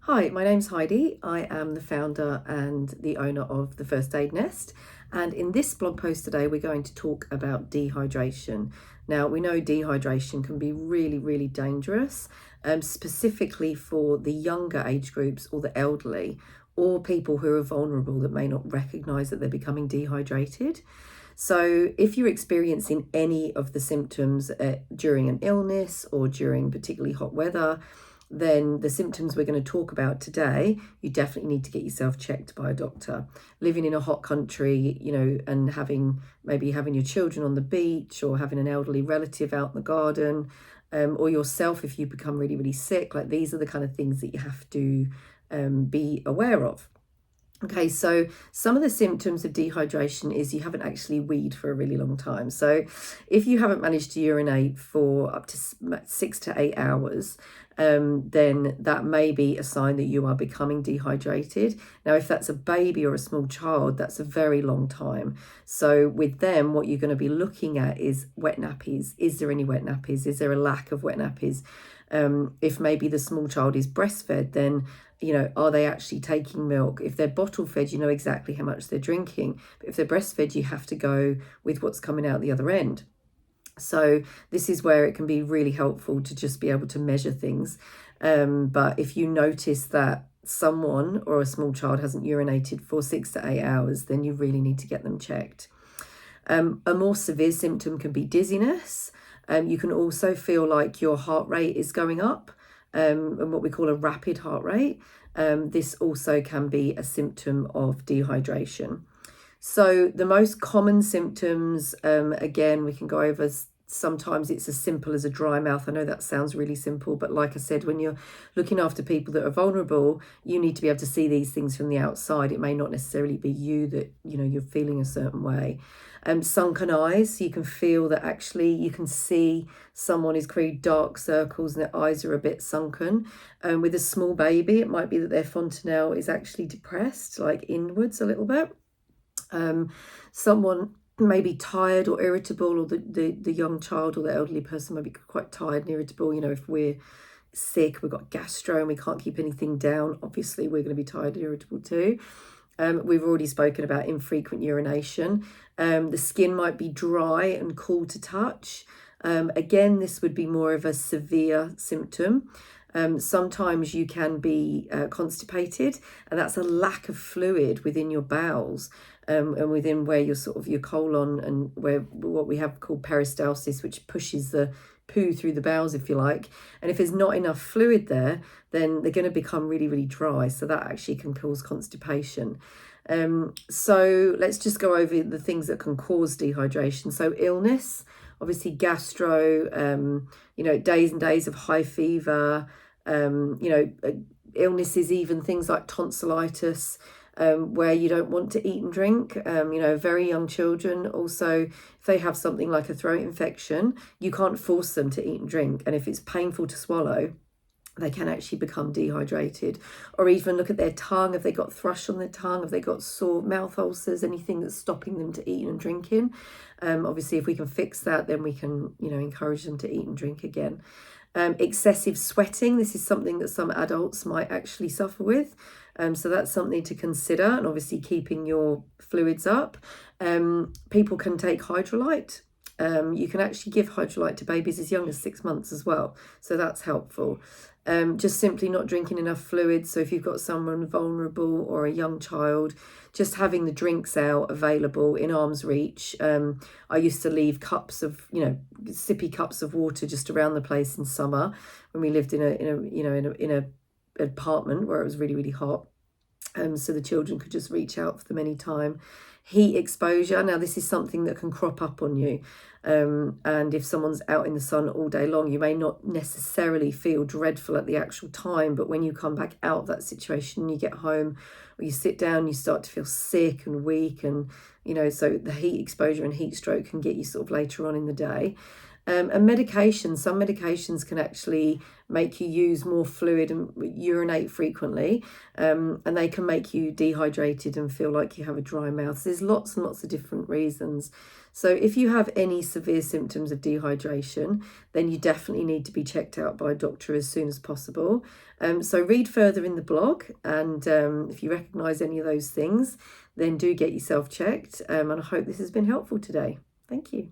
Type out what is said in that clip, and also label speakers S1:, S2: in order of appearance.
S1: Hi, my name's Heidi. I am the founder and the owner of the First Aid Nest. And in this blog post today, we're going to talk about dehydration. Now, we know dehydration can be really, really dangerous, specifically for the younger age groups or the elderly or people who are vulnerable that may not recognize that they're becoming dehydrated. So if you're experiencing any of the symptoms during an illness or during particularly hot weather, then the symptoms we're going to talk about today, you definitely need to get yourself checked by a doctor. Living in a hot country, and maybe having your children on the beach or having an elderly relative out in the garden, or yourself if you become really, really sick, like these are the kind of things that you have to be aware of. Okay, so some of the symptoms of dehydration is you haven't actually weed for a really long time. So if you haven't managed to urinate for up to 6 to 8 hours, then that may be a sign that you are becoming dehydrated. Now, if that's a baby or a small child, that's a very long time. So with them, what you're going to be looking at is wet nappies. Is there any wet nappies? Is there a lack of wet nappies? If maybe the small child is breastfed, then are they actually taking milk? If they're bottle fed, you know exactly how much they're drinking. But if they're breastfed, you have to go with what's coming out the other end. So this is where it can be really helpful to just be able to measure things. But if you notice that someone or a small child hasn't urinated for 6 to 8 hours, then you really need to get them checked. A more severe symptom can be dizziness. You can also feel like your heart rate is going up, and what we call a rapid heart rate. This also can be a symptom of dehydration. So the most common symptoms, again, we can go over. Sometimes it's as simple as a dry mouth. I know that sounds really simple, but like I said, when you're looking after people that are vulnerable, you need to be able to see these things from the outside. It may not necessarily be you that, you're feeling a certain way. Sunken eyes, you can feel that actually you can see someone is creating dark circles and their eyes are a bit sunken. With a small baby, it might be that their fontanelle is actually depressed, like inwards a little bit. Someone may be tired or irritable, or the young child or the elderly person may be quite tired and irritable. If we're sick, we've got gastro and we can't keep anything down, obviously we're going to be tired and irritable too. We've already spoken about infrequent urination. The skin might be dry and cool to touch. Again, this would be more of a severe symptom. Sometimes you can be constipated, and that's a lack of fluid within your bowels, and within where your colon, and where what we have called peristalsis, which pushes the poo through the bowels, if you like. And if there's not enough fluid there, then they're going to become really, really dry. So that actually can cause constipation. So let's just go over the things that can cause dehydration. So illness, obviously gastro, days and days of high fever, illnesses, even things like tonsillitis, where you don't want to eat and drink. Very young children also, if they have something like a throat infection, you can't force them to eat and drink. And if it's painful to swallow, they can actually become dehydrated. Or even look at their tongue. Have they got thrush on their tongue? Have they got sore mouth ulcers? Anything that's stopping them to eat and drinking? Obviously, if we can fix that, then we can, encourage them to eat and drink again. Excessive sweating. This is something that some adults might actually suffer with. So that's something to consider, and obviously keeping your fluids up. People can take Hydralyte. You can actually give Hydralyte to babies as young as 6 months as well. So that's helpful. Just simply not drinking enough fluids. So if you've got someone vulnerable or a young child, just having the drinks out available in arm's reach. I used to leave cups of, sippy cups of water just around the place in summer when we lived in a apartment where it was really, really hot. So the children could just reach out for them anytime. Heat exposure. Now, this is something that can crop up on you. And if someone's out in the sun all day long, you may not necessarily feel dreadful at the actual time, but when you come back out of that situation, you get home or you sit down, you start to feel sick and weak. And, so the heat exposure and heat stroke can get you sort of later on in the day. And medications, some medications can actually make you use more fluid and urinate frequently, and they can make you dehydrated and feel like you have a dry mouth. So there's lots and lots of different reasons. So if you have any severe symptoms of dehydration, then you definitely need to be checked out by a doctor as soon as possible. So read further in the blog, and if you recognise any of those things, then do get yourself checked. And I hope this has been helpful today. Thank you.